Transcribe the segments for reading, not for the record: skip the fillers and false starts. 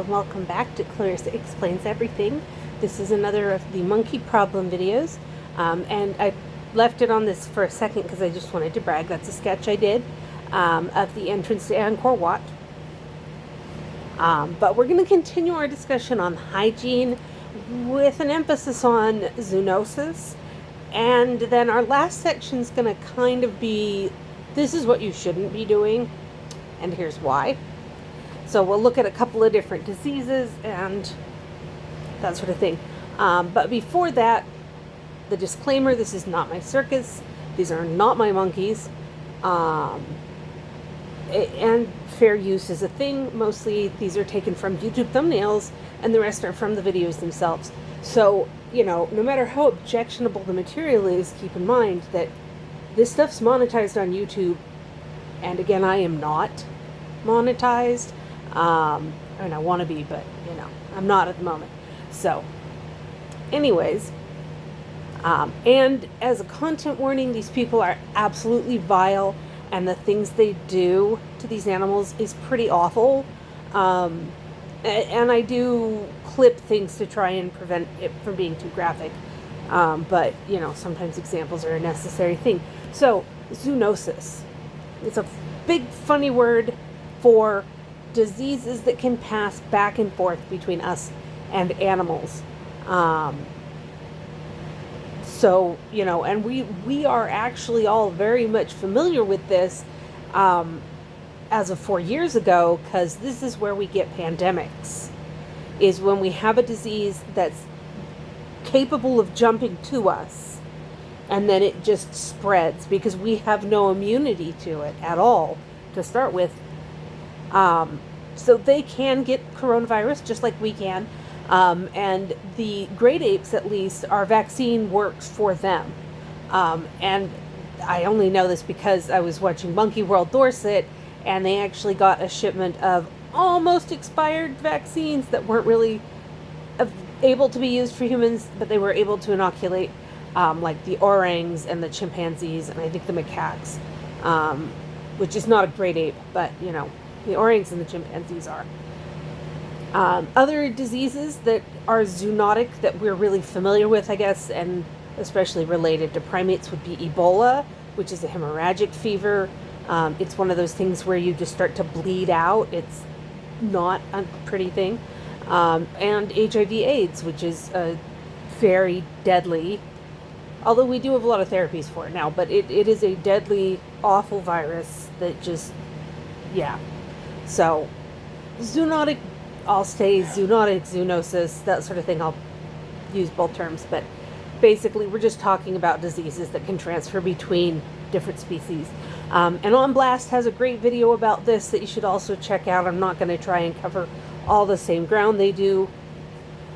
Welcome back to Clarissa Explains Everything. This is another of the monkey problem videos, and I left it on this for a second because I just wanted to brag. That's a sketch I did of the entrance to Angkor Wat. But we're going to continue our discussion on hygiene with an emphasis on zoonoses, and then our last section is going to kind of be, this is what you shouldn't be doing, and here's why. So we'll look at a couple of different diseases and that sort of thing. But before that, the disclaimer, this is not my circus. These are not my monkeys. And fair use is a thing. Mostly these are taken from YouTube thumbnails and the rest are from the videos themselves. So, no matter how objectionable the material is, keep in mind that this stuff's monetized on YouTube. And again, I am not monetized. And I want to be, but I'm not at the moment. So anyways, and as a content warning, these people are absolutely vile, and the things they do to these animals is pretty awful. And I do clip things to try and prevent it from being too graphic. But sometimes examples are a necessary thing. So zoonosis, it's a big funny word for diseases that can pass back and forth between us and animals. And we are actually all very much familiar with this as of 4 years ago, because this is where we get pandemics, is when we have a disease that's capable of jumping to us, and then it just spreads because we have no immunity to it at all to start with. So they can get coronavirus just like we can. And the great apes, at least, our vaccine works for them. And I only know this because I was watching Monkey World Dorset, and they actually got a shipment of almost expired vaccines that weren't really able to be used for humans, but they were able to inoculate like the orangs and the chimpanzees, and I think the macaques, which is not a great ape, but the orangs and the chimpanzees are. Other diseases that are zoonotic that we're really familiar with, I guess, and especially related to primates, would be Ebola, which is a hemorrhagic fever. It's one of those things where you just start to bleed out. It's not a pretty thing. And HIV/AIDS, which is a very deadly, although we do have a lot of therapies for it now, but it is a deadly, awful virus that just, yeah. So, zoonotic, I'll say zoonotic, zoonosis, that sort of thing. I'll use both terms, but basically we're just talking about diseases that can transfer between different species. And On Blast has a great video about this that you should also check out. I'm not going to try and cover all the same ground they do.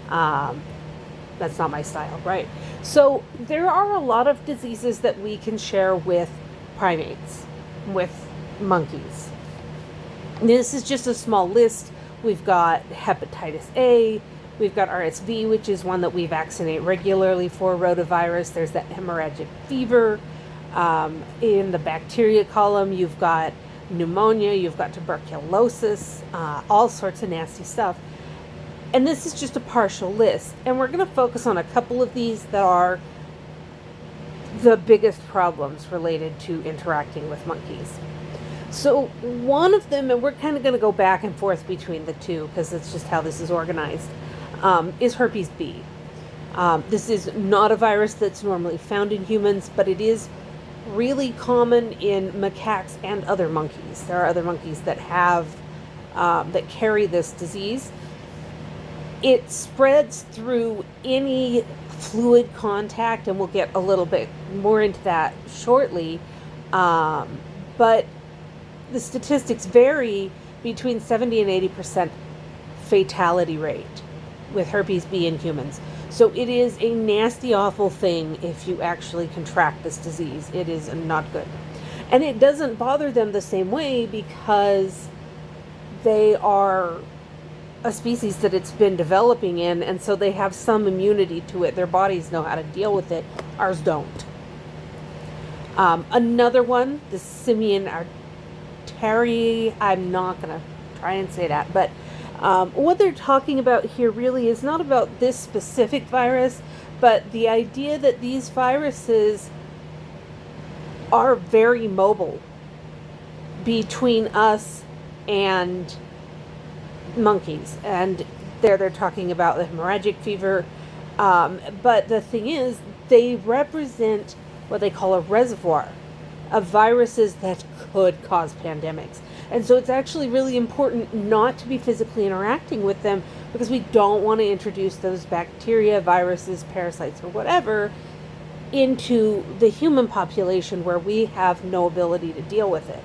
That's not my style, right? So there are a lot of diseases that we can share with primates, with monkeys. This is just a small list. We've got hepatitis A, we've got RSV, which is one that we vaccinate regularly for, rotavirus. There's that hemorrhagic fever. In the bacteria column, you've got pneumonia, you've got tuberculosis, all sorts of nasty stuff. And this is just a partial list. And we're going to focus on a couple of these that are the biggest problems related to interacting with monkeys. So one of them, and we're kind of going to go back and forth between the two because that's just how this is organized, is herpes B. This is not a virus that's normally found in humans, but it is really common in macaques and other monkeys. There are other monkeys that have, that carry this disease. It spreads through any fluid contact, and we'll get a little bit more into that shortly. But the statistics vary between 70 and 80% fatality rate with herpes B in humans. So it is a nasty, awful thing if you actually contract this disease. It is not good. And it doesn't bother them the same way because they are a species that it's been developing in, and so they have some immunity to it. Their bodies know how to deal with it. Ours don't. Another one, the simian artery, I'm not going to try and say that, but What they're talking about here really is not about this specific virus, but the idea that these viruses are very mobile between us and monkeys. And there they're talking about the hemorrhagic fever. But the thing is, they represent what they call a reservoir of viruses that could cause pandemics. And so it's actually really important not to be physically interacting with them, because we don't want to introduce those bacteria, viruses, parasites, or whatever into the human population where we have no ability to deal with it.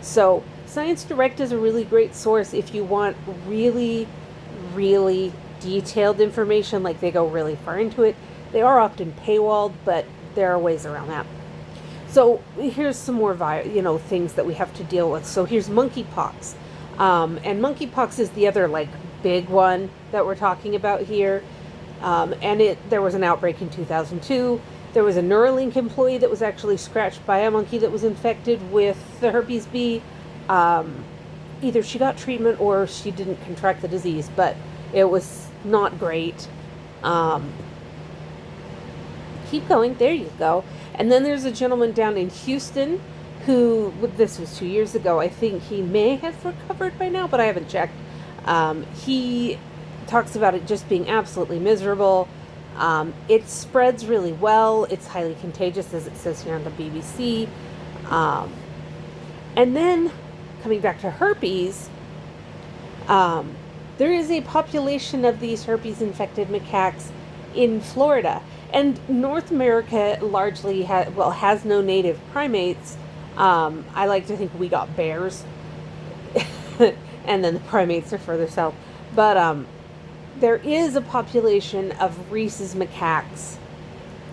So Science Direct is a really great source if you want really, really detailed information, like they go really far into it. They are often paywalled, but there are ways around that. So here's some more things that we have to deal with. So here's monkeypox. And monkeypox is the other big one that we're talking about here. And there was an outbreak in 2002. There was a Neuralink employee that was actually scratched by a monkey that was infected with the herpes B. Either she got treatment or she didn't contract the disease, but it was not great. Keep going. There you go. And then there's a gentleman down in Houston who, this was 2 years ago, I think he may have recovered by now, but I haven't checked. He talks about it just being absolutely miserable. It spreads really well. It's highly contagious, as it says here on the BBC. And then, coming back to herpes, there is a population of these herpes-infected macaques in Florida. And North America largely has no native primates. I like to think we got bears. And then the primates are further south. But there is a population of rhesus macaques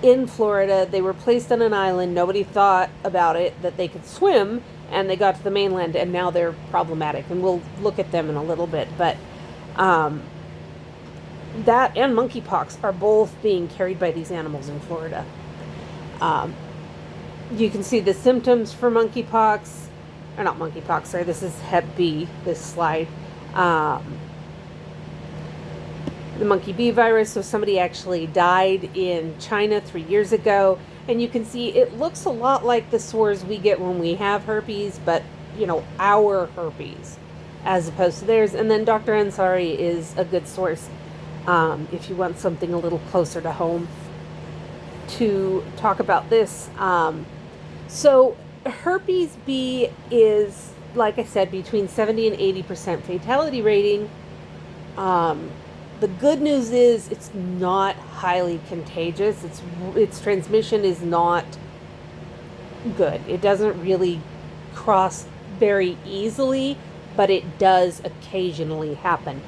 in Florida. They were placed on an island. Nobody thought about it, that they could swim, and they got to the mainland, and now they're problematic. And we'll look at them in a little bit. But that and monkeypox are both being carried by these animals in Florida. You can see the symptoms for monkeypox, or not monkeypox, sorry, this is Hep B, this slide. The monkey B virus, so somebody actually died in China 3 years ago, and you can see it looks a lot like the sores we get when we have herpes, but, our herpes, as opposed to theirs. And then Dr. Ansari is a good source if you want something a little closer to home to talk about this. So herpes B is, like I said, between 70 and 80% fatality rating. The good news is it's not highly contagious. Its transmission is not good. It doesn't really cross very easily, but it does occasionally happen.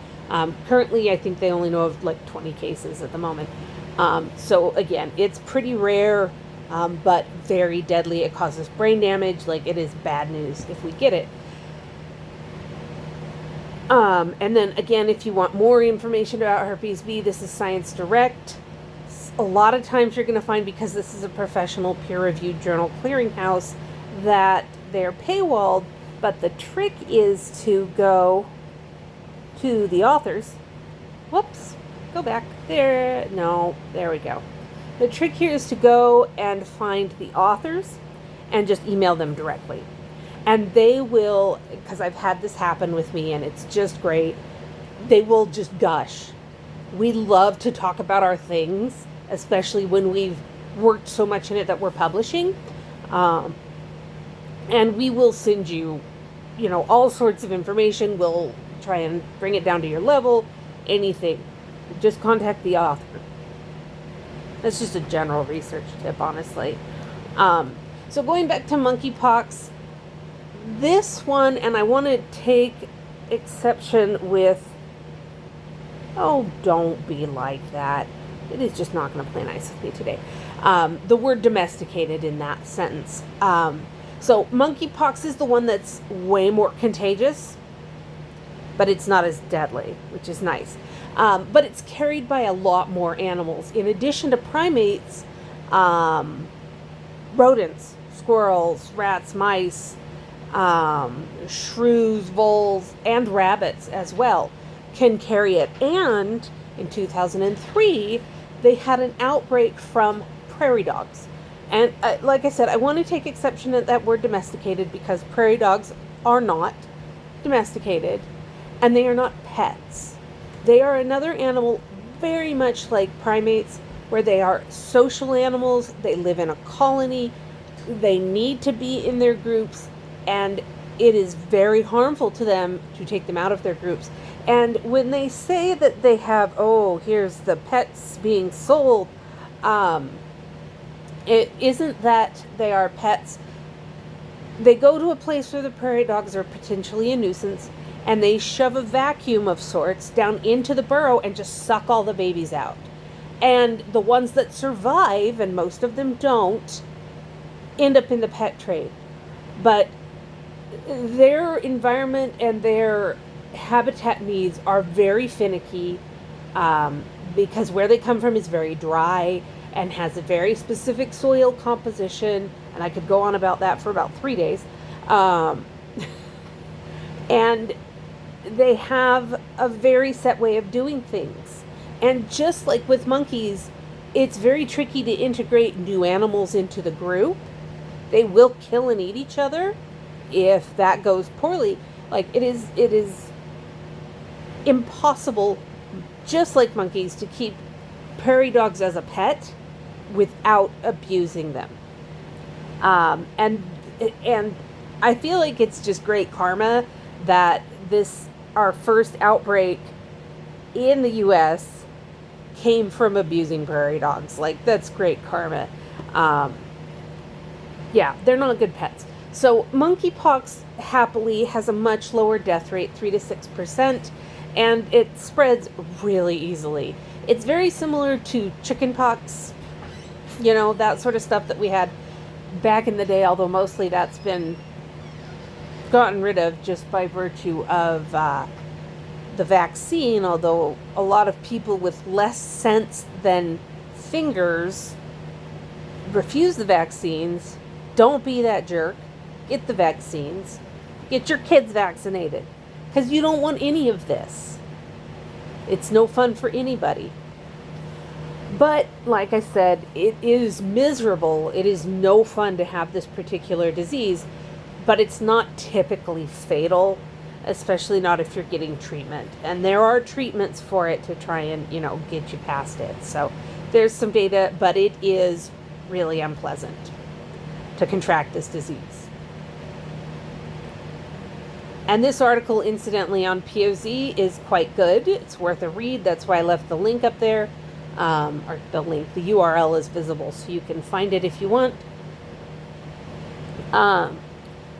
Currently, I think they only know of 20 cases at the moment. So again, it's pretty rare, but very deadly. It causes brain damage. It is bad news if we get it. And then again, if you want more information about herpes B, this is Science Direct. A lot of times you're going to find, because this is a professional peer-reviewed journal clearinghouse, that they're paywalled, but the trick is to go to the authors. Whoops, go back there. No, there we go. The trick here is to go and find the authors and just email them directly. And they will, because I've had this happen with me and it's just great, they will just gush. We love to talk about our things, especially when we've worked so much in it that we're publishing. And we will send you, all sorts of information. We'll try and bring it down to your level, anything. Just contact the author. That's just a general research tip, honestly. So going back to monkeypox, this one, and I want to take exception with, oh, don't be like that. It is just not going to play nice with me today. The word domesticated in that sentence. So monkeypox is the one that's way more contagious, but it's not as deadly, which is nice. But it's carried by a lot more animals. In addition to primates, rodents, squirrels, rats, mice, shrews, voles, and rabbits as well. can carry it. And in 2003, they had an outbreak from prairie dogs. And like I said, I want to take exception at that word domesticated, because prairie dogs are not domesticated and they are not pets. They are another animal very much like primates, where they are social animals. They live in a colony. They need to be in their groups, and it is very harmful to them to take them out of their groups. And when they say that they have, oh, here's the pets being sold, it isn't that they are pets. They go to a place where the prairie dogs are potentially a nuisance, and they shove a vacuum of sorts down into the burrow and just suck all the babies out. And the ones that survive, and most of them don't, end up in the pet trade. But their environment and their habitat needs are very finicky, because where they come from is very dry and has a very specific soil composition. And I could go on about that for about 3 days. And they have a very set way of doing things. And just like with monkeys, it's very tricky to integrate new animals into the group. They will kill and eat each other if that goes poorly. Like, it is impossible, just like monkeys, to keep prairie dogs as a pet without abusing them. And I feel like it's just great karma that our first outbreak in the U.S. came from abusing prairie dogs. Like, that's great karma. Yeah, they're not good pets. So monkeypox happily has a much lower death rate, 3 to 6%, and it spreads really easily. It's very similar to chickenpox, that sort of stuff that we had back in the day, although mostly that's been gotten rid of just by virtue of the vaccine, although a lot of people with less sense than fingers refuse the vaccines. Don't be that jerk. Get the vaccines. Get your kids vaccinated, because you don't want any of this. It's no fun for anybody. But like I said, it is miserable. It is no fun to have this particular disease, but it's not typically fatal, especially not if you're getting treatment. And there are treatments for it to try and, get you past it. So there's some data, but it is really unpleasant to contract this disease. And this article, incidentally, on POZ is quite good. It's worth a read. That's why I left the link up there. Or the URL is visible, so you can find it if you want.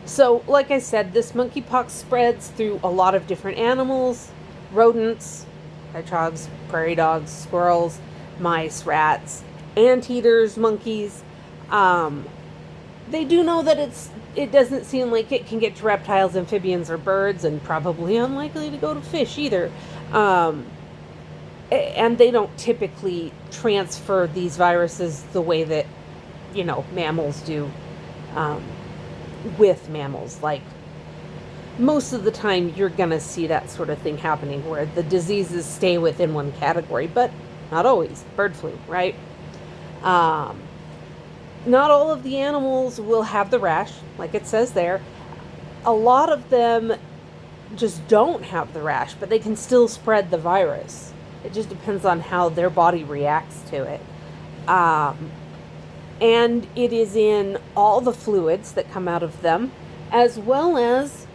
So, like I said, this monkeypox spreads through a lot of different animals: rodents, hedgehogs, prairie dogs, squirrels, mice, rats, anteaters, monkeys. They do know that it doesn't seem like it can get to reptiles, amphibians, or birds, and probably unlikely to go to fish either. And they don't typically transfer these viruses the way that, mammals do with mammals. Like, most of the time you're going to see that sort of thing happening where the diseases stay within one category, but not always. Bird flu, right? Not all of the animals will have the rash, like it says there. A lot of them just don't have the rash, but they can still spread the virus. It just depends on how their body reacts to it. And it is in all the fluids that come out of them, as well as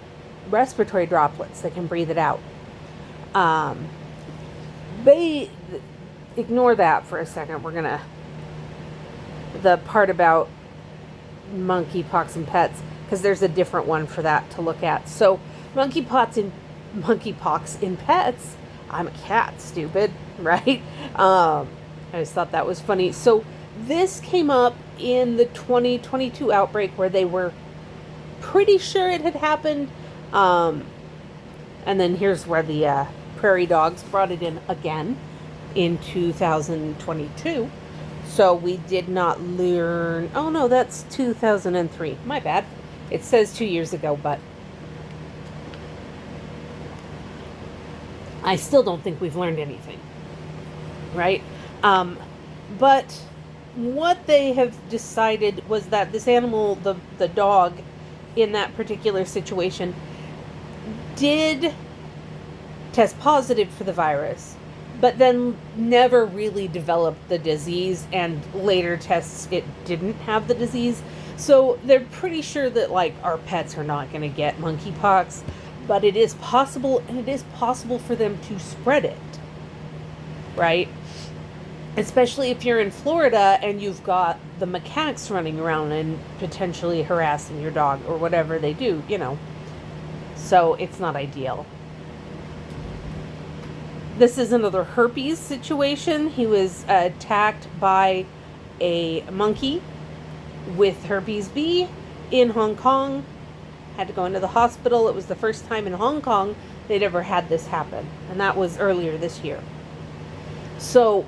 respiratory droplets. They can breathe it out. Ignore that for a second. The part about monkeypox in pets, because there's a different one for that to look at. So monkeypox in pets. I'm a cat, stupid, right? I just thought that was funny. So this came up in the 2022 outbreak, where they were pretty sure it had happened. And then here's where the prairie dogs brought it in again in 2022. So we did not learn. Oh no, that's 2003. My bad. It says 2 years ago, but I still don't think we've learned anything, right? But what they have decided was that this animal, the dog, in that particular situation, did test positive for the virus, but then never really developed the disease, and later tests it didn't have the disease. So they're pretty sure that, like, our pets are not going to get monkeypox, but it is possible, and it is possible for them to spread it, right? Especially if you're in Florida and you've got the macaques running around and potentially harassing your dog or whatever they do, So it's not ideal. This is another herpes situation. He was attacked by a monkey with herpes B in Hong Kong. Had to go into the hospital. It was the first time in Hong Kong they'd ever had this happen, and that was earlier this year. So,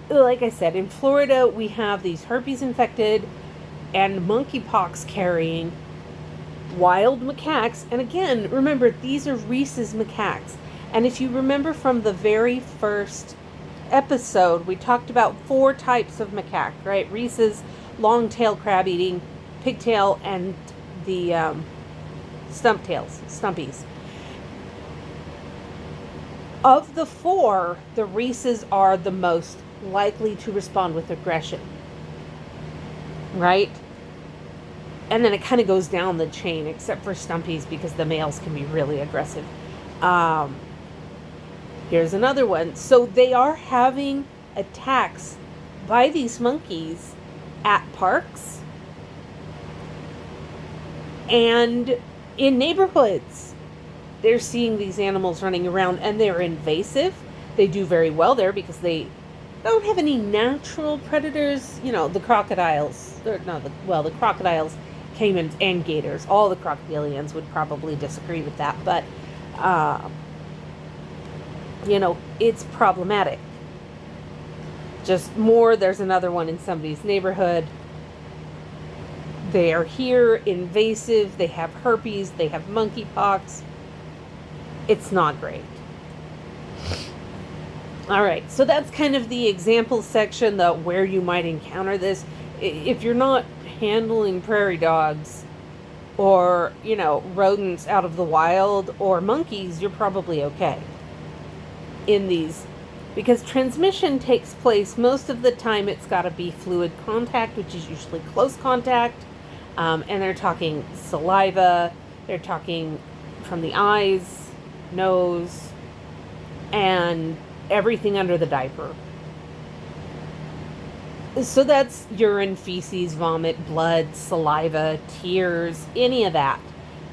like I said, in Florida we have these herpes infected and monkeypox carrying wild macaques. And again, remember, these are rhesus macaques. And if you remember from the very first episode, we talked about 4 types of macaque, right? Rhesus, long-tail crab-eating, pigtail, and the stumpies. Of the 4, the rhesus are the most likely to respond with aggression, right? And then it kind of goes down the chain, except for stumpies, because the males can be really aggressive. Here's another one. So they are having attacks by these monkeys at parks and in neighborhoods. They're seeing these animals running around, and they're invasive. They do very well there because they don't have any natural predators. The crocodiles. The crocodiles, caimans, and gators. All the crocodilians would probably disagree with that, but it's problematic. Just more, there's another one in somebody's neighborhood. They are here, invasive, they have herpes, they have monkeypox. It's not great. All right, so that's kind of the example section, where you might encounter this. If you're not handling prairie dogs or, rodents out of the wild or monkeys, you're probably okay in these, because transmission takes place most of the time. It's got to be fluid contact, which is usually close contact, and they're talking saliva, they're talking from the eyes, nose, and everything under the diaper. So that's urine, feces, vomit, blood, saliva, tears, any of that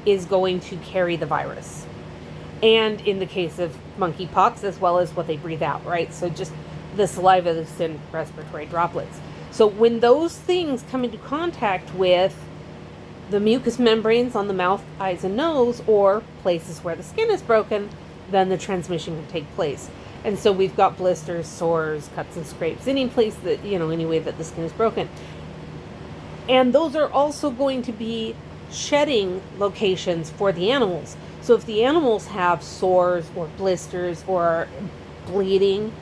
is going to carry the virus. And in the case of monkeypox, as well as what they breathe out, right? So just the saliva that's in respiratory droplets. So when those things come into contact with the mucous membranes on the mouth, eyes, and nose, or places where the skin is broken, then the transmission can take place. And so we've got blisters, sores, cuts, and scrapes, any place that, any way that the skin is broken. And those are also going to be shedding locations for the animals. So if the animals have sores or blisters or bleeding,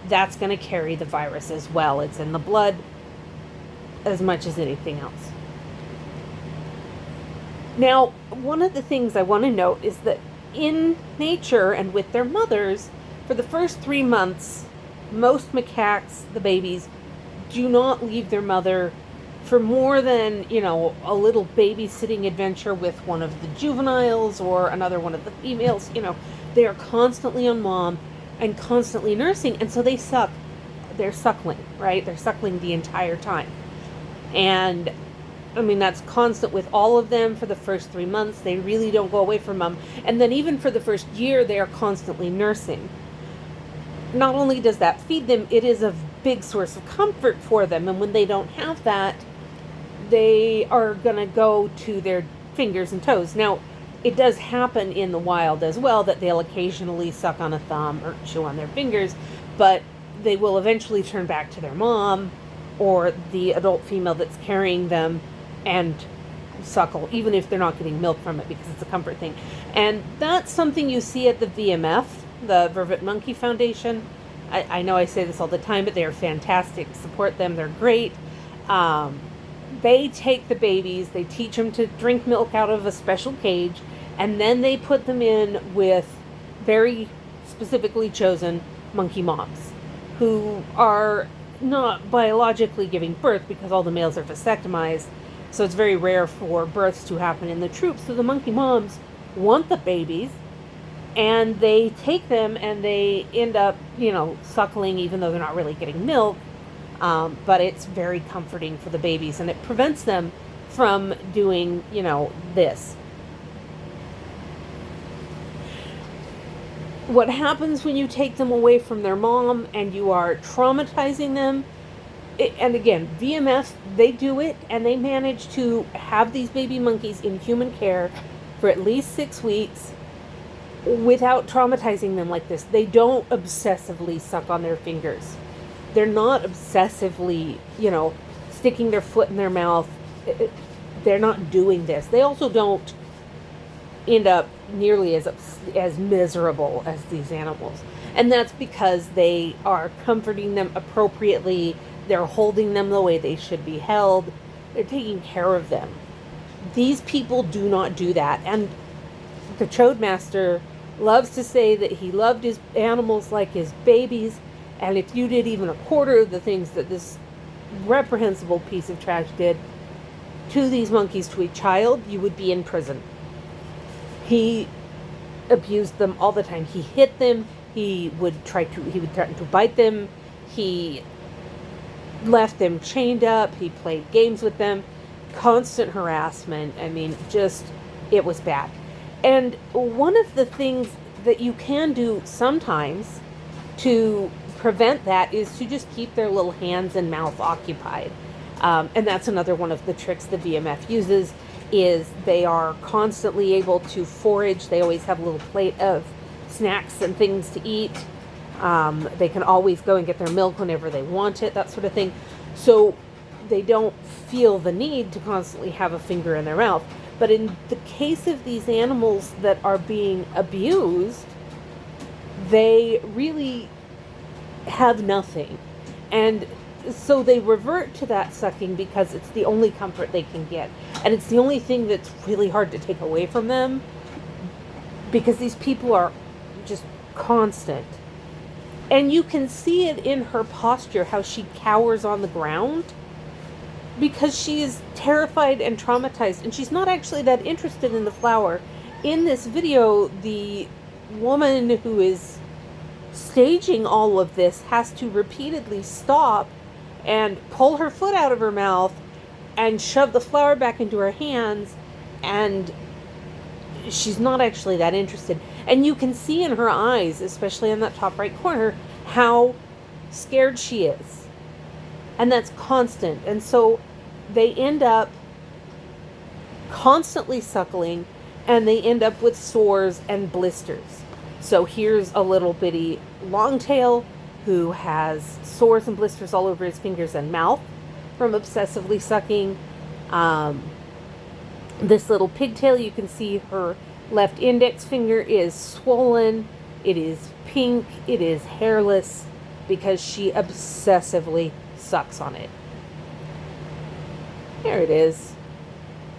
that's going to carry the virus as well. It's in the blood as much as anything else. Now, one of the things I want to note is that in nature and with their mothers, for the first 3 months, most macaques, the babies, do not leave their mother for more than, a little babysitting adventure with one of the juveniles or another one of the females. They are constantly on mom and constantly nursing, and so they suck. They're suckling, right? They're suckling the entire time. And that's constant with all of them for the first 3 months. They really don't go away from mom. And then even for the first year, they are constantly nursing. Not only does that feed them, it is a big source of comfort for them. And when they don't have that, they are going to go to their fingers and toes. Now, it does happen in the wild as well that they'll occasionally suck on a thumb or chew on their fingers, but they will eventually turn back to their mom or the adult female that's carrying them and suckle, even if they're not getting milk from it, because it's a comfort thing. And that's something you see at the VMF the Vervet Monkey Foundation. I know I say this all the time, but they are fantastic. Support them. They're great. They take the babies, they teach them to drink milk out of a special cage, and then they put them in with very specifically chosen monkey moms who are not biologically giving birth because all the males are vasectomized. So it's very rare for births to happen in the troop. So the monkey moms want the babies, and they take them and they end up, suckling even though they're not really getting milk. But it's very comforting for the babies, and it prevents them from doing, this. What happens when you take them away from their mom and you are traumatizing them, and again, VMF, they do it, and they manage to have these baby monkeys in human care for at least 6 weeks without traumatizing them like this. They don't obsessively suck on their fingers. They're not obsessively, sticking their foot in their mouth. They're not doing this. They also don't end up nearly as miserable as these animals. And that's because they are comforting them appropriately. They're holding them the way they should be held. They're taking care of them. These people do not do that. And the Chode Master loves to say that he loved his animals like his babies. And if you did even a quarter of the things that this reprehensible piece of trash did to these monkeys, to a child, you would be in prison. He abused them all the time. He hit them. He would threaten to bite them. He left them chained up. He played games with them. Constant harassment. I mean, it was bad. And one of the things that you can do sometimes to prevent that is to just keep their little hands and mouth occupied. And that's another one of the tricks the VMF uses, is they are constantly able to forage. They always have a little plate of snacks and things to eat. They can always go and get their milk whenever they want it, that sort of thing. So they don't feel the need to constantly have a finger in their mouth. But in the case of these animals that are being abused, they really have nothing. And so they revert to that sucking because it's the only comfort they can get. And it's the only thing that's really hard to take away from them, because these people are just constant. And you can see it in her posture, how she cowers on the ground, because she is terrified and traumatized, and she's not actually that interested in the flower. In this video, the woman who is staging all of this has to repeatedly stop and pull her foot out of her mouth and shove the flower back into her hands, and she's not actually that interested. And you can see in her eyes, especially in that top right corner, how scared she is. And that's constant. And so they end up constantly suckling, and they end up with sores and blisters. So here's a little bitty longtail who has sores and blisters all over his fingers and mouth from obsessively sucking. This little pigtail, you can see her left index finger is swollen. It is pink. It is hairless because she obsessively sucks on it. There it is.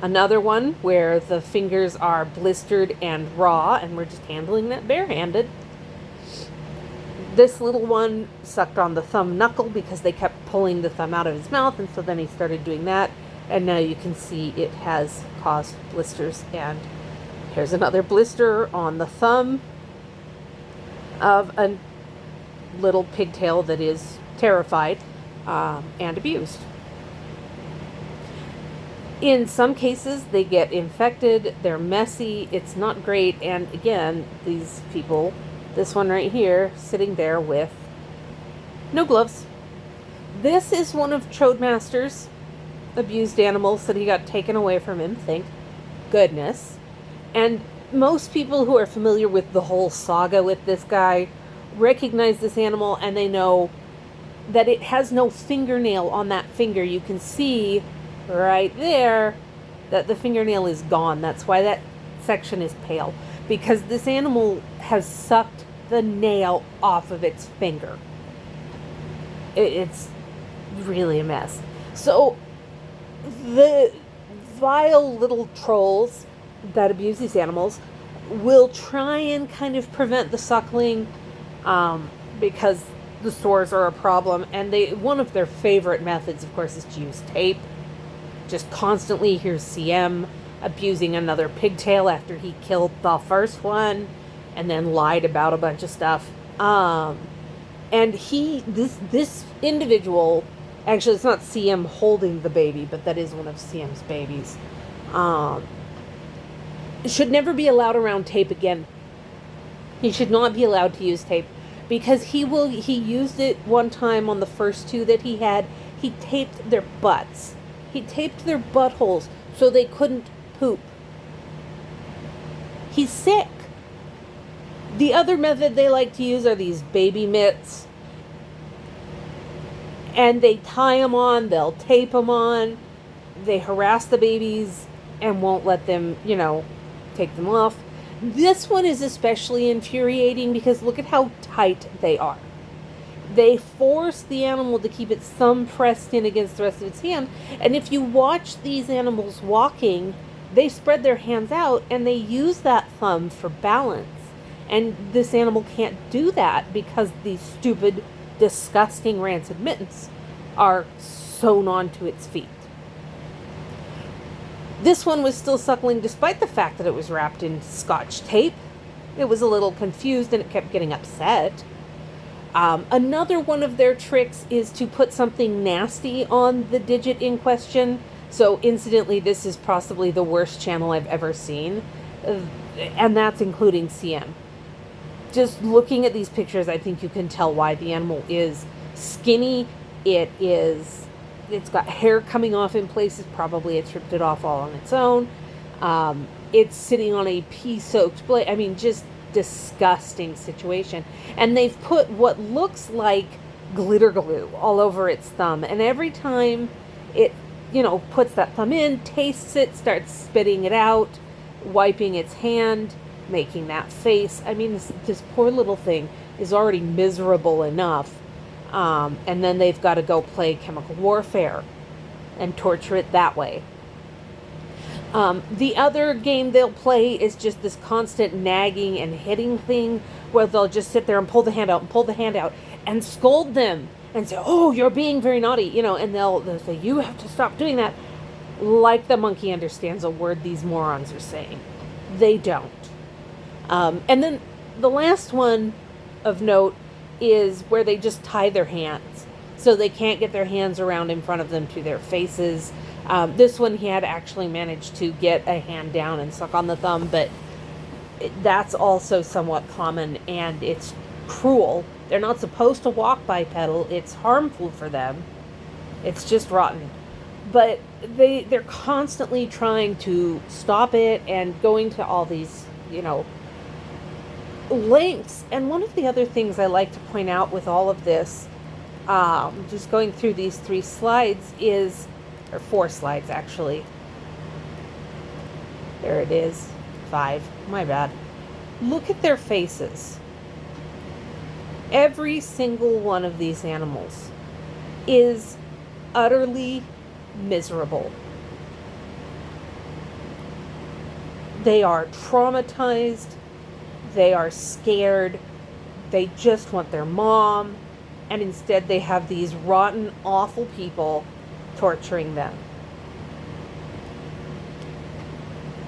Another one where the fingers are blistered and raw, and we're just handling that barehanded. This little one sucked on the thumb knuckle because they kept pulling the thumb out of his mouth, and so then he started doing that. And now you can see it has caused blisters. And here's another blister on the thumb of a little pigtail that is terrified and abused. In some cases, they get infected, they're messy, it's not great, and again, these people, this one right here, sitting there with no gloves. This is one of Chode Master's abused animals that he got taken away from him, thank goodness. And most people who are familiar with the whole saga with this guy recognize this animal, and they know that it has no fingernail on that finger. You can see right there that the fingernail is gone. That's why that section is pale, because this animal has sucked the nail off of its finger. It's really a mess. So the vile little trolls that abuse these animals will try and kind of prevent the suckling, because the sores are a problem. And one of their favorite methods, of course, is to use tape. Just constantly, here's CM abusing another pigtail after he killed the first one and then lied about a bunch of stuff. And this individual, actually, it's not CM holding the baby, but that is one of CM's babies, should never be allowed around tape again. He should not be allowed to use tape, because he used it one time on the first two that he had. He taped their butts. He taped their buttholes so they couldn't poop. He's sick. The other method they like to use are these baby mitts. And they tie them on, they'll tape them on. They harass the babies and won't let them, take them off. This one is especially infuriating because look at how tight they are. They force the animal to keep its thumb pressed in against the rest of its hand. And if you watch these animals walking, they spread their hands out and they use that thumb for balance. And this animal can't do that because these stupid, disgusting rancid mittens are sewn onto its feet. This one was still suckling despite the fact that it was wrapped in Scotch tape. It was a little confused and it kept getting upset. Another one of their tricks is to put something nasty on the digit in question. So incidentally, this is possibly the worst channel I've ever seen. And that's including CM. Just looking at these pictures, I think you can tell why the animal is skinny. It's got hair coming off in places. Probably it ripped it off all on its own. It's sitting on a pea-soaked blade. I mean, just disgusting situation. And they've put what looks like glitter glue all over its thumb. And every time it, puts that thumb in, tastes it, starts spitting it out, wiping its hand, making that face. I mean, this poor little thing is already miserable enough. And then they've got to go play chemical warfare and torture it that way. The other game they'll play is just this constant nagging and hitting thing where they'll just sit there and pull the hand out and scold them and say, oh, you're being very naughty, and they'll say, you have to stop doing that. Like the monkey understands a word these morons are saying. They don't. And then the last one of note is where they just tie their hands so they can't get their hands around in front of them to their faces. This one he had actually managed to get a hand down and suck on the thumb, but that's also somewhat common and it's cruel. They're not supposed to walk bipedal. It's harmful for them. It's just rotten. But they're constantly trying to stop it and going to all these, lengths. And one of the other things I like to point out with all of this, just going through these 3 slides or 4 slides actually. There it is. 5. My bad. Look at their faces. Every single one of these animals is utterly miserable. They are traumatized. They are scared. They just want their mom. And instead they have these rotten, awful people torturing them.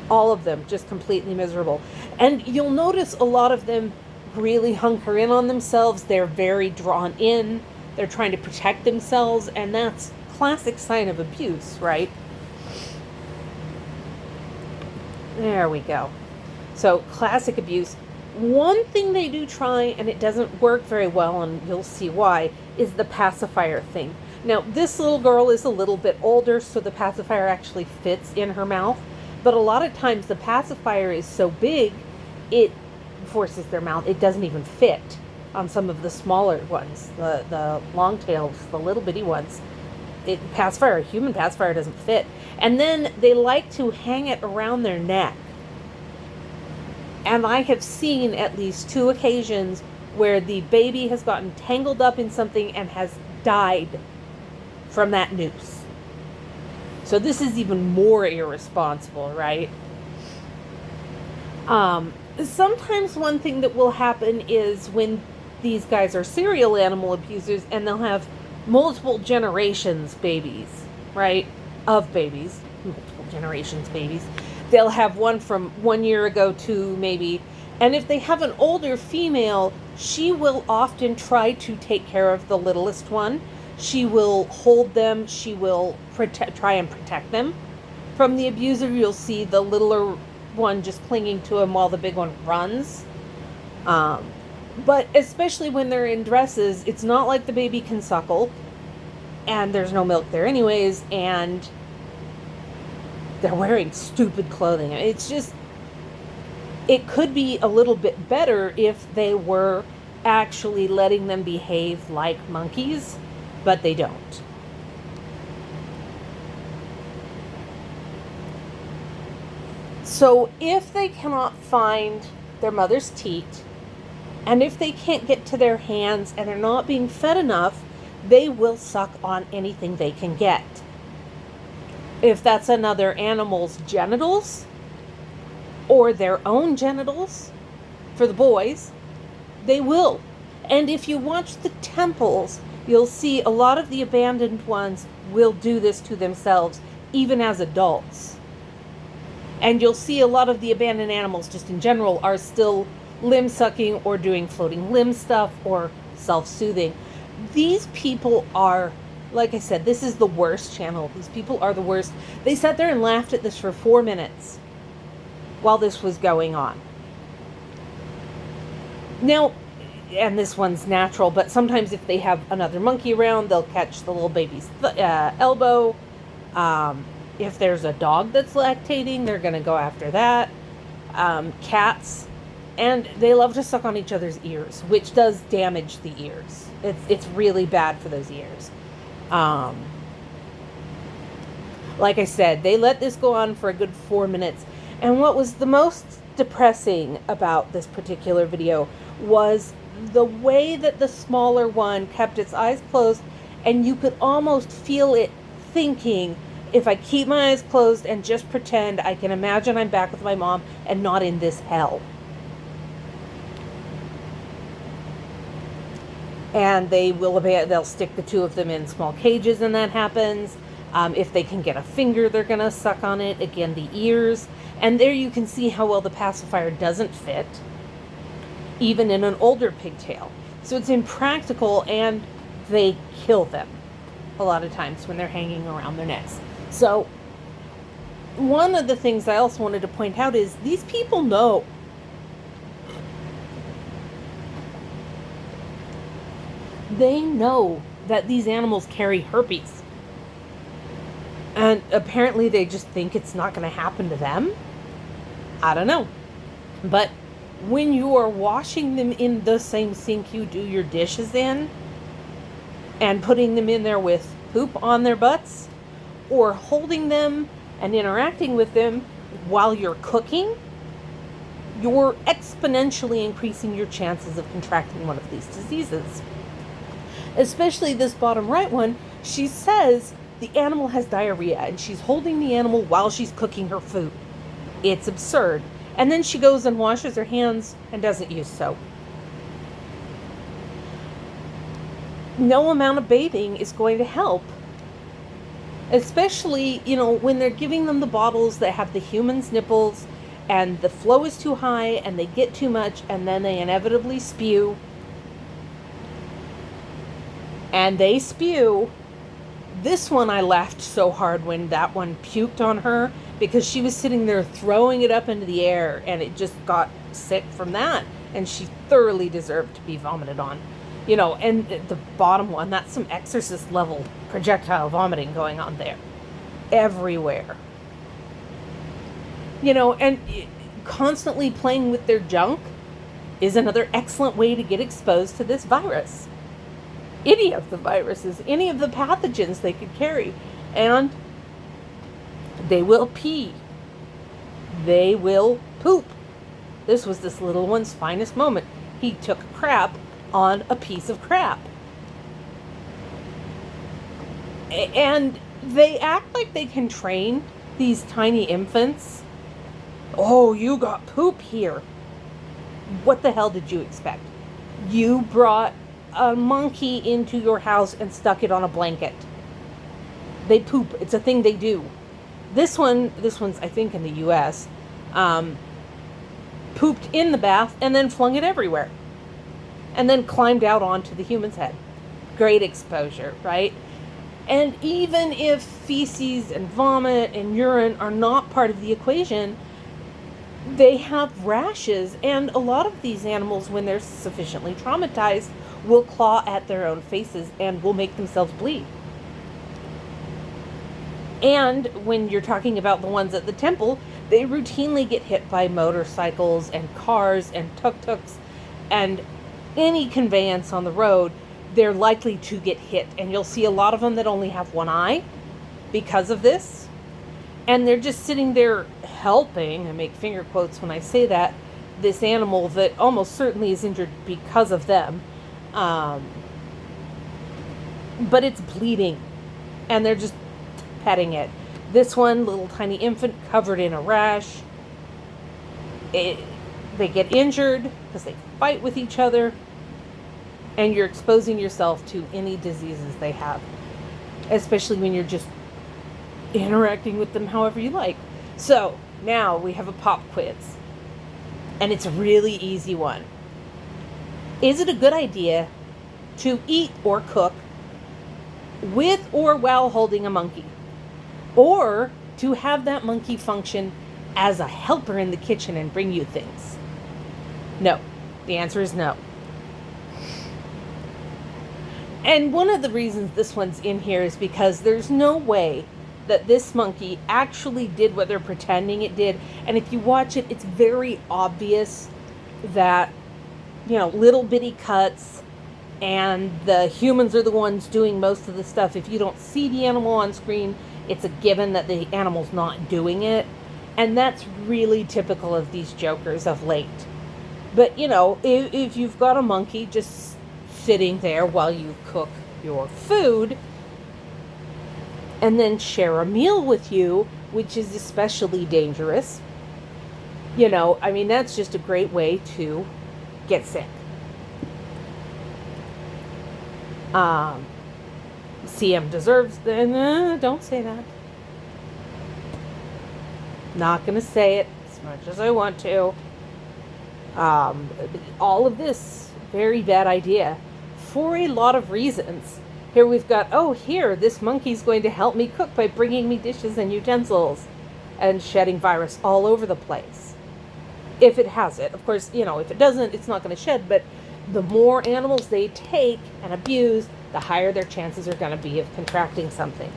All of them just completely miserable. And you'll notice a lot of them really hunker in on themselves. They're very drawn in. They're trying to protect themselves. And that's a classic sign of abuse, right? There we go. So classic abuse. One thing they do try, and it doesn't work very well, and you'll see why, is the pacifier thing. Now, this little girl is a little bit older, so the pacifier actually fits in her mouth. But a lot of times the pacifier is so big, it forces their mouth. It doesn't even fit on some of the smaller ones, the long tails, the little bitty ones. Human pacifier doesn't fit. And then they like to hang it around their neck. And I have seen at least 2 occasions where the baby has gotten tangled up in something and has died from that noose. So this is even more irresponsible, right? Sometimes one thing that will happen is when these guys are serial animal abusers and they'll have multiple generations babies, right? Of babies, multiple generations babies. They'll have one from 1 year ago to maybe, and if they have an older female, she will often try to take care of the littlest one. She will hold them. She will try and protect them from the abuser. You'll see the littler one just clinging to him while the big one runs. But especially when they're in dresses, it's not like the baby can suckle, and there's no milk there anyways, and they're wearing stupid clothing. It's just, it could be a little bit better if they were actually letting them behave like monkeys, but they don't. So if they cannot find their mother's teat, and if they can't get to their hands and they're not being fed enough, they will suck on anything they can get. If that's another animal's genitals, or their own genitals, for the boys, they will. And if you watch the temples, you'll see a lot of the abandoned ones will do this to themselves, even as adults. And you'll see a lot of the abandoned animals, just in general, are still limb sucking or doing floating limb stuff or self-soothing. These people are, like I said, this is the worst channel. These people are the worst. They sat there and laughed at this for 4 minutes while this was going on. Now, and this one's natural, but sometimes if they have another monkey around, they'll catch the little baby's elbow. If there's a dog that's lactating, they're going to go after that. Cats, and they love to suck on each other's ears, which does damage the ears. It's really bad for those ears. Like I said, they let this go on for a good 4 minutes. And what was the most depressing about this particular video was the way that the smaller one kept its eyes closed, and you could almost feel it thinking, if I keep my eyes closed and just pretend, I can imagine I'm back with my mom and not in this hell. And they'll stick the 2 of them in small cages, and that happens. If they can get a finger, they're going to suck on it. Again, the ears. And there you can see how well the pacifier doesn't fit, even in an older pigtail. So it's impractical, and they kill them a lot of times when they're hanging around their necks. So one of the things I also wanted to point out is these people know. They know that these animals carry herpes. And apparently they just think it's not going to happen to them. I don't know. But when you are washing them in the same sink you do your dishes in, and putting them in there with poop on their butts, or holding them and interacting with them while you're cooking, you're exponentially increasing your chances of contracting one of these diseases. Especially this bottom right one, she says the animal has diarrhea, and she's holding the animal while she's cooking her food. It's absurd. And then she goes and washes her hands and doesn't use soap. No amount of bathing is going to help. Especially, when they're giving them the bottles that have the human's nipples, and the flow is too high, and they get too much, and then they inevitably spew. And they spew. This one, I laughed so hard when that one puked on her, because she was sitting there throwing it up into the air, and it just got sick from that, and she thoroughly deserved to be vomited on. And the bottom one, that's some Exorcist level projectile vomiting going on there. Everywhere. And constantly playing with their junk is another excellent way to get exposed to this virus. Any of the viruses, any of the pathogens they could carry. And they will pee. They will poop. This was this little one's finest moment. He took crap on a piece of crap. And they act like they can train these tiny infants. Oh, you got poop here. What the hell did you expect? You brought a monkey into your house and stuck it on a blanket. They poop. It's a thing they do. This one's I think in the U.S., pooped in the bath and then flung it everywhere. And then climbed out onto the human's head. Great exposure, right? And even if feces and vomit and urine are not part of the equation, they have rashes. And a lot of these animals, when they're sufficiently traumatized, will claw at their own faces and will make themselves bleed. And when you're talking about the ones at the temple, they routinely get hit by motorcycles and cars and tuk-tuks and any conveyance on the road. They're likely to get hit. And you'll see a lot of them that only have one eye because of this. And they're just sitting there helping, I make finger quotes when I say that, this animal that almost certainly is injured because of them. But it's bleeding. And they're just petting it. This one, little tiny infant covered in a rash. They get injured because they fight with each other. And you're exposing yourself to any diseases they have. Especially when you're just interacting with them however you like. So, now we have a pop quiz. And it's a really easy one. Is it a good idea to eat or cook with or while holding a monkey? Or to have that monkey function as a helper in the kitchen and bring you things? No. The answer is no. And one of the reasons this one's in here is because there's no way that this monkey actually did what they're pretending it did. And if you watch it, it's very obvious that, little bitty cuts and the humans are the ones doing most of the stuff. If you don't see the animal on screen, it's a given that the animal's not doing it. And that's really typical of these jokers of late. But, if you've got a monkey just sitting there while you cook your food and then share a meal with you, which is especially dangerous, that's just a great way to get sick. CM deserves don't say that. Not gonna say it as much as I want to. All of this, very bad idea for a lot of reasons. Here we've got, this monkey's going to help me cook by bringing me dishes and utensils and shedding virus all over the place. If it has it. Of course, if it doesn't, it's not going to shed, but the more animals they take and abuse, the higher their chances are going to be of contracting something.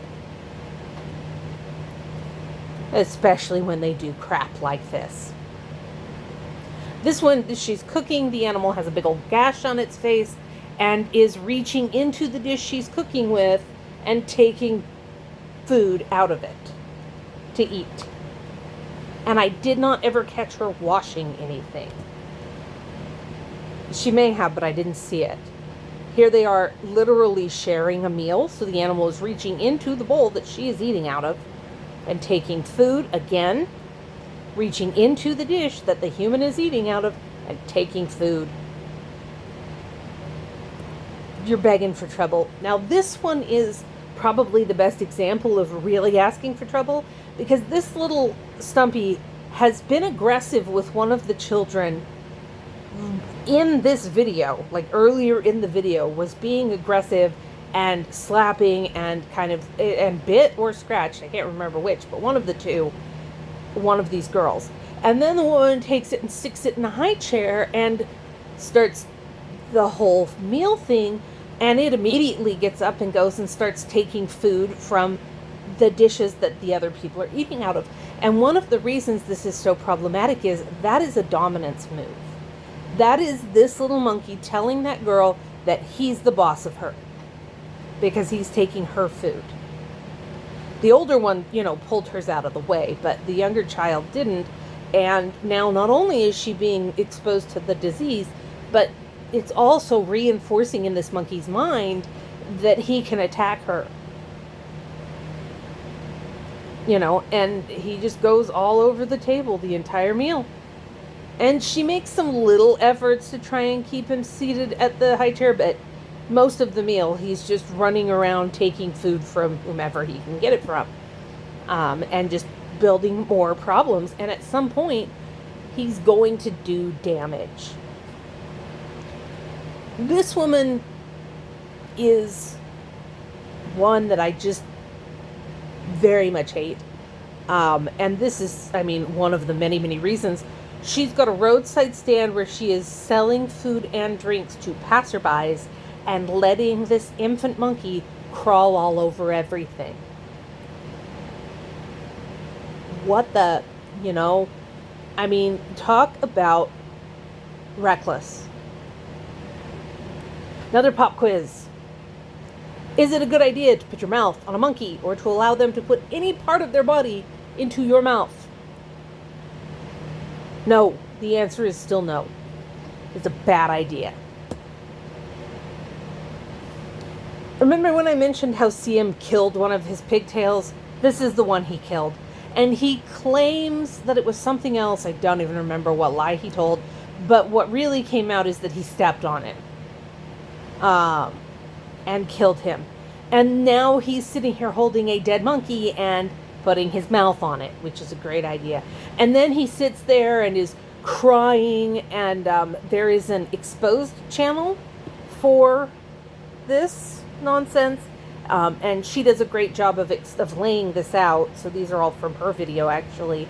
Especially when they do crap like this. This one, she's cooking, the animal has a big old gash on its face and is reaching into the dish she's cooking with and taking food out of it to eat. And I did not ever catch her washing anything. She may have, but I didn't see it. Here they are literally sharing a meal. So the animal is reaching into the bowl that she is eating out of and taking food again, reaching into the dish that the human is eating out of and taking food. You're begging for trouble. Now this one is probably the best example of really asking for trouble, because this little Stumpy has been aggressive with one of the children in this video. Like earlier in the video was being aggressive and slapping and and bit or scratched, I can't remember which, but one of the two, one of these girls. And then the woman takes it and sticks it in a high chair and starts the whole meal thing, and it immediately gets up and goes and starts taking food from the dishes that the other people are eating out of. And one of the reasons this is so problematic is that is a dominance move. That is this little monkey telling that girl that he's the boss of her because he's taking her food. The older one, pulled hers out of the way, but the younger child didn't. And now not only is she being exposed to the disease, but it's also reinforcing in this monkey's mind that he can attack her. And he just goes all over the table the entire meal. And she makes some little efforts to try and keep him seated at the high chair, but most of the meal he's just running around taking food from whomever he can get it from, and just building more problems. And at some point, he's going to do damage. This woman is one that I just very much hate. And this is, one of the many, many reasons. She's got a roadside stand where she is selling food and drinks to passerbys and letting this infant monkey crawl all over everything. What the, talk about reckless. Another pop quiz. Is it a good idea to put your mouth on a monkey or to allow them to put any part of their body into your mouth? No. The answer is still no. It's a bad idea. Remember when I mentioned how CM killed one of his pigtails? This is the one he killed. And he claims that it was something else. I don't even remember what lie he told. But what really came out is that he stepped on it. And killed him. And now he's sitting here holding a dead monkey and putting his mouth on it, which is a great idea. And then he sits there and is crying, and there is an exposed channel for this nonsense. And she does a great job of laying this out. So these are all from her video, actually.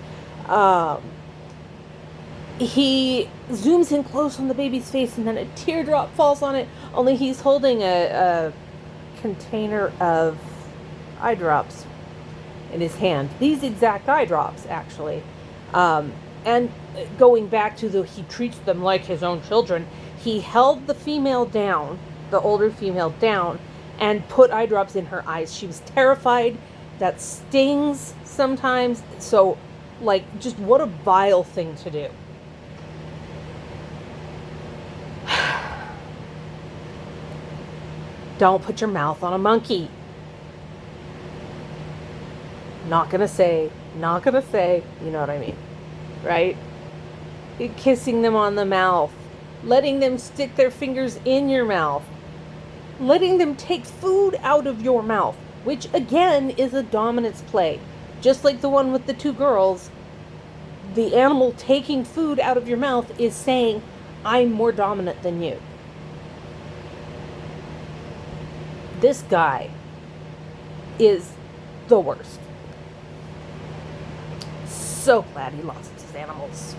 He zooms in close on the baby's face, and then a teardrop falls on it, only he's holding a container of eye drops in his hand. These exact eye drops, actually. And going back to he treats them like his own children, he held the female down, the older female down, and put eye drops in her eyes. She was terrified. That stings sometimes. So, just what a vile thing to do. Don't put your mouth on a monkey. Not gonna say, you know what I mean, right? Kissing them on the mouth, letting them stick their fingers in your mouth, letting them take food out of your mouth, which again is a dominance play. Just like the one with the two girls, the animal taking food out of your mouth is saying, I'm more dominant than you. This guy is the worst. So glad he lost his animals.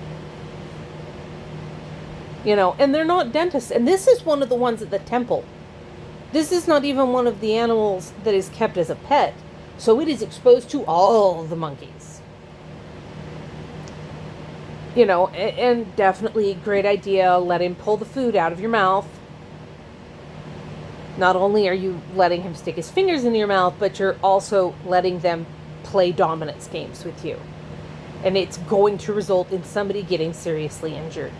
And they're not dentists. And this is one of the ones at the temple. This is not even one of the animals that is kept as a pet. So it is exposed to all the monkeys. And definitely a great idea. Let him pull the food out of your mouth. Not only are you letting him stick his fingers in your mouth, but you're also letting them play dominance games with you. And it's going to result in somebody getting seriously injured.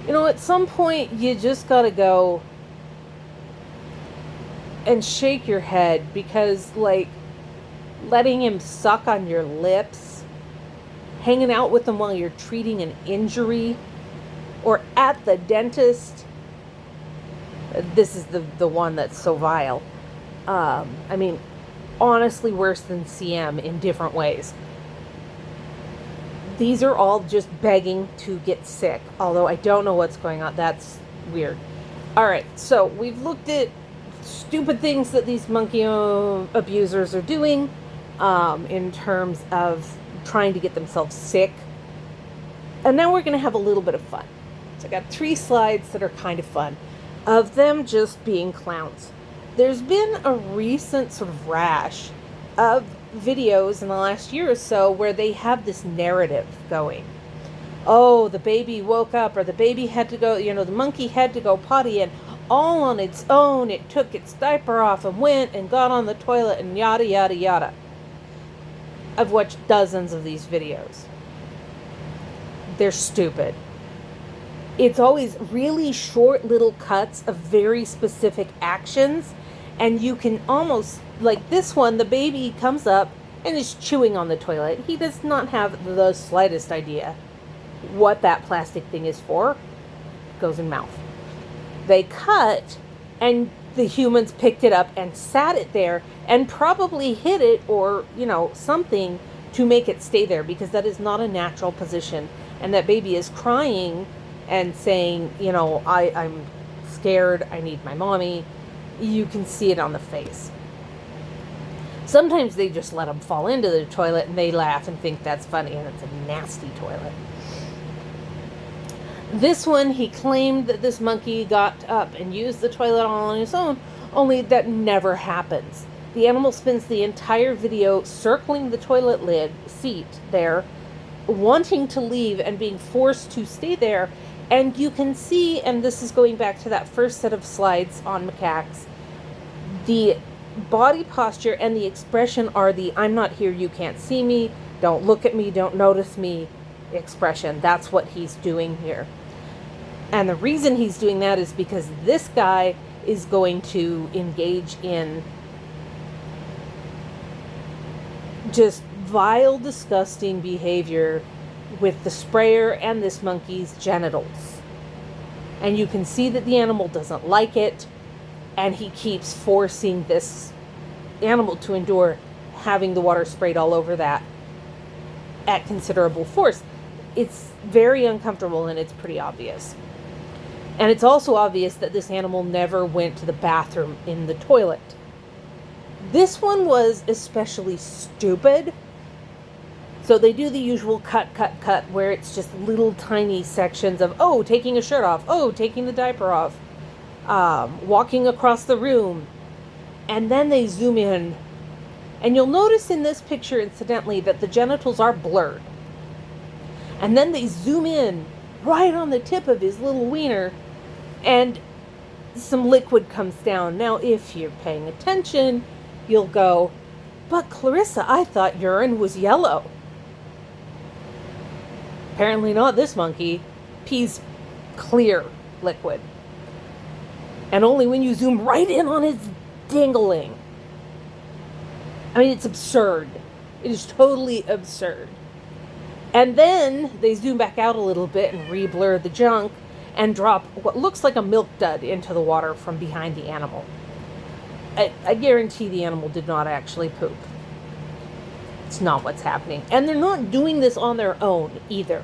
At some point, you just gotta go and shake your head, because, letting him suck on your lips, hanging out with him while you're treating an injury, or at the dentist. This is the one that's so vile. Honestly worse than CM in different ways. These are all just begging to get sick, although I don't know what's going on. That's weird. Alright, so we've looked at stupid things that these monkey abusers are doing in terms of trying to get themselves sick. And now we're going to have a little bit of fun. So I got 3 slides that are kind of fun of them just being clowns. There's been a recent sort of rash of videos in the last year or so where they have this narrative going. Oh, the baby woke up, or the baby had to go, the monkey had to go potty, and all on its own, it took its diaper off and went and got on the toilet and yada, yada, yada. I've watched dozens of these videos. They're stupid. It's always really short little cuts of very specific actions, and you can almost, like this one, the baby comes up and is chewing on the toilet. He does not have the slightest idea what that plastic thing is for. It goes in mouth. They cut, and the humans picked it up and sat it there and probably hit it or, something to make it stay there, because that is not a natural position. And that baby is crying and saying, I'm scared, I need my mommy. You can see it on the face. Sometimes they just let them fall into the toilet and they laugh and think that's funny, and it's a nasty toilet. This one, he claimed that this monkey got up and used the toilet all on his own, only that never happens. The animal spends the entire video circling the toilet lid seat there, wanting to leave and being forced to stay there. And you can see, and this is going back to that first set of slides on macaques, the body posture and the expression are the "I'm not here, you can't see me, don't look at me, don't notice me" expression. That's what he's doing here. And the reason he's doing that is because this guy is going to engage in just vile, disgusting behavior with the sprayer and this monkey's genitals. And you can see that the animal doesn't like it, and he keeps forcing this animal to endure having the water sprayed all over that at considerable force. It's very uncomfortable, and it's pretty obvious. And it's also obvious that this animal never went to the bathroom in the toilet. This one was especially stupid. So they do the usual cut, where it's just little tiny sections of, taking a shirt off, taking the diaper off, walking across the room. And then they zoom in. And you'll notice in this picture, incidentally, that the genitals are blurred. And then they zoom in right on the tip of his little wiener, and some liquid comes down. Now, if you're paying attention, you'll go, "But Clarissa, I thought urine was yellow." Apparently not this monkey. Pee's clear liquid. And only when you zoom right in on his dingling. I mean, it's absurd. It is totally absurd. And then they zoom back out a little bit and re-blur the junk and drop what looks like a milk dud into the water from behind the animal. I guarantee the animal did not actually poop. It's not what's happening. And they're not doing this on their own either.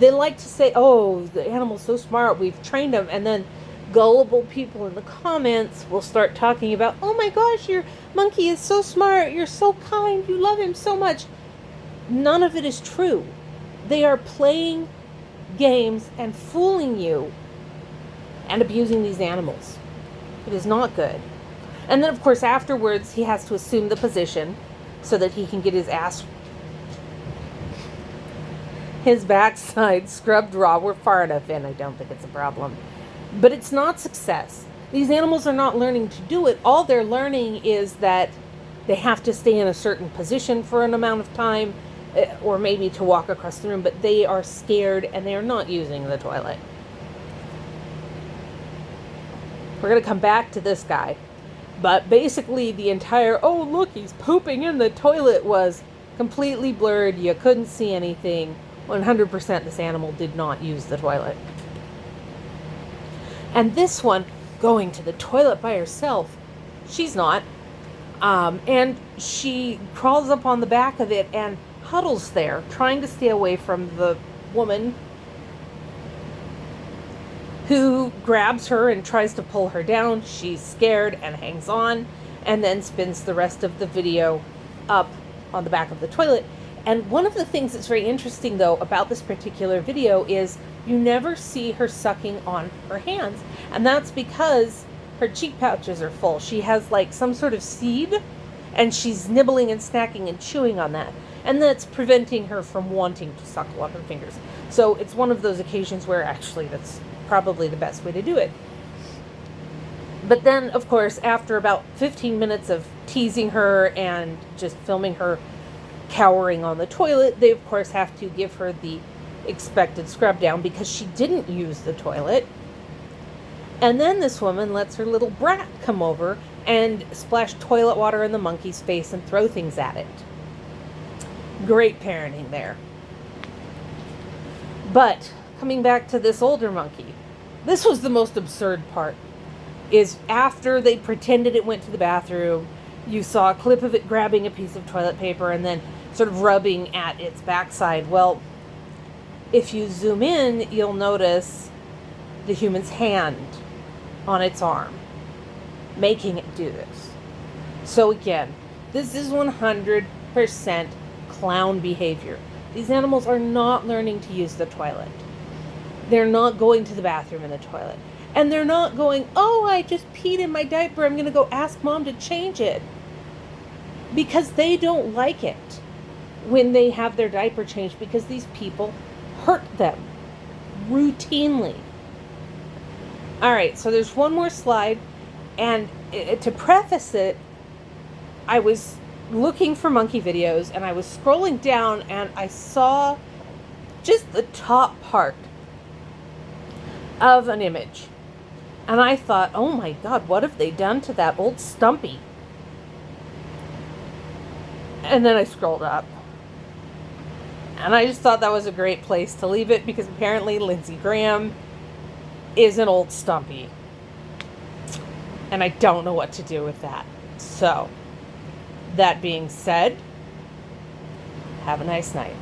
They like to say, the animal's so smart, we've trained him. And then gullible people in the comments will start talking about, "Oh my gosh, your monkey is so smart, you're so kind, you love him so much." None of it is true. They are playing games and fooling you and abusing these animals. It is not good. And then, of course, afterwards, he has to assume the position so that he can get his backside scrubbed raw. We're far enough in, I don't think it's a problem. But it's not success. These animals are not learning to do it. All they're learning is that they have to stay in a certain position for an amount of time, or maybe to walk across the room, but they are scared and they are not using the toilet. We're going to come back to this guy. But basically the entire, look, he's pooping in the toilet was completely blurred. You couldn't see anything. 100% this animal did not use the toilet. And this one, going to the toilet by herself, she's not. And she crawls up on the back of it and huddles there, trying to stay away from the woman who grabs her and tries to pull her down. She's scared and hangs on, and then spins the rest of the video up on the back of the toilet. And one of the things that's very interesting, though, about this particular video is you never see her sucking on her hands. And that's because her cheek pouches are full. She has like some sort of seed, and she's nibbling and snacking and chewing on that. And that's preventing her from wanting to suckle on her fingers. So it's one of those occasions where actually that's probably the best way to do it. But then, of course, after about 15 minutes of teasing her and just filming her cowering on the toilet. They, of course, have to give her the expected scrub down because she didn't use the toilet. And then this woman lets her little brat come over and splash toilet water in the monkey's face and throw things at it. Great parenting there. But coming back to this older monkey, this was the most absurd part, is after they pretended it went to the bathroom, you saw a clip of it grabbing a piece of toilet paper and then sort of rubbing at its backside. Well, if you zoom in, you'll notice the human's hand on its arm, making it do this. So again, this is 100% clown behavior. These animals are not learning to use the toilet. They're not going to the bathroom in the toilet. And they're not going, oh, I just peed in my diaper, I'm going to go ask mom to change it. Because they don't like it when they have their diaper changed, because these people hurt them routinely. All right, so there's one more slide. And to preface it, I was looking for monkey videos and I was scrolling down and I saw just the top part of an image. And I thought, oh my God, what have they done to that old Stumpy? And then I scrolled up. And I just thought that was a great place to leave it, because apparently Lindsey Graham is an old Stumpy. And I don't know what to do with that. So, that being said, have a nice night.